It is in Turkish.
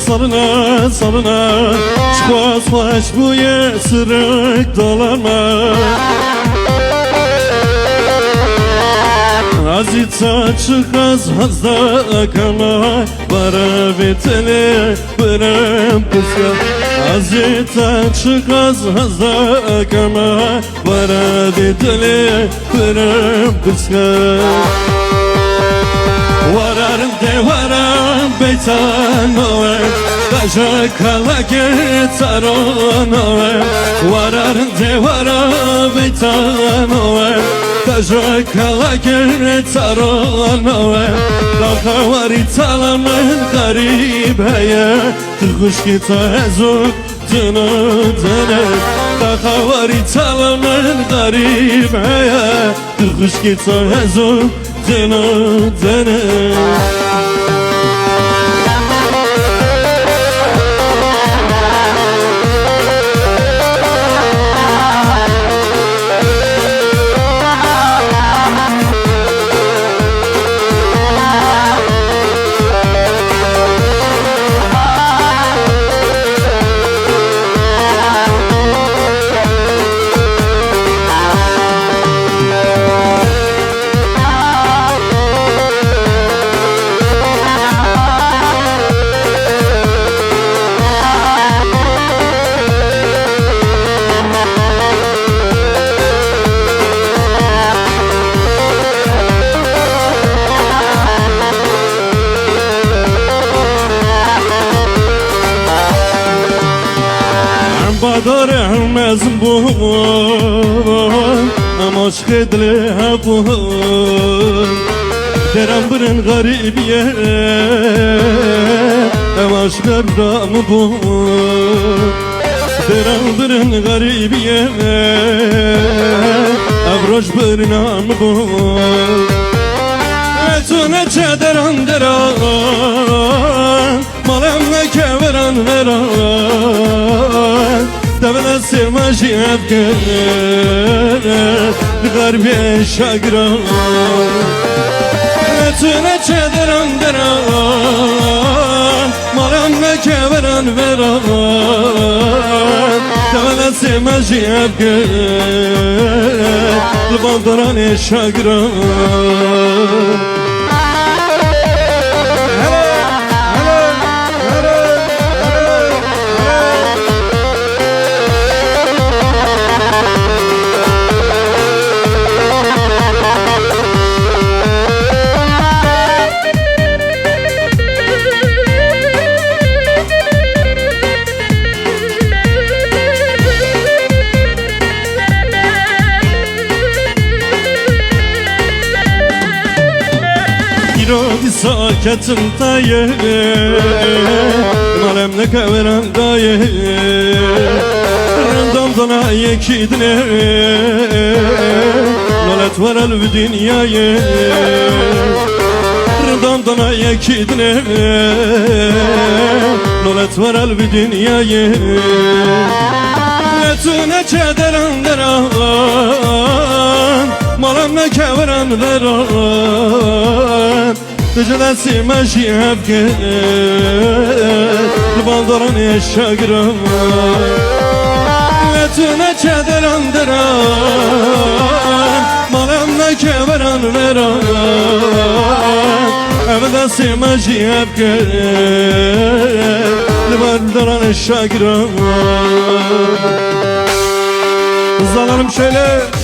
salına salına çıkmaz baş bu yesirek dolanma Azita çıkmaz hazda kama Bara biteli bırım pıska Azita çıkmaz hazda kama Bara biteli bırım pıska Vararım de varam beytan oğe Kaja kala getar oğe Vararım de varam beytan oğe Kaja kala getar oğe Dağ vari talamın garibeye Tırkuş gita ezuk dını dını Dağ vari talamın garibeye Tırkuş gita ezuk dını dını Badarım ezim bu Ama aşk edile bu Derem birin garibiye Ama aşk ebramı bu Derem birin garibiye Avraj birin amı bu Etune çederan deran Malem ne keveran veran Devlet sirmacı evgene Garbiye şagran Etüne çederan deran Malem ne keveran veran Devlet sirmacı evgene Bandoran şagran Rodi saketim taye Malem ne keveran daye Randam dana yekidine Nolet varal v dünyaye Randam dana yekidine Nolet varal v dünyaye Netune çederan deran Malem ne keveran veran Tecele simaji evge Bandoran eşagran Netune çederan deran Malem ne keveran veran Evde simaji evge Bandoran eşagran Kızlarım şöyle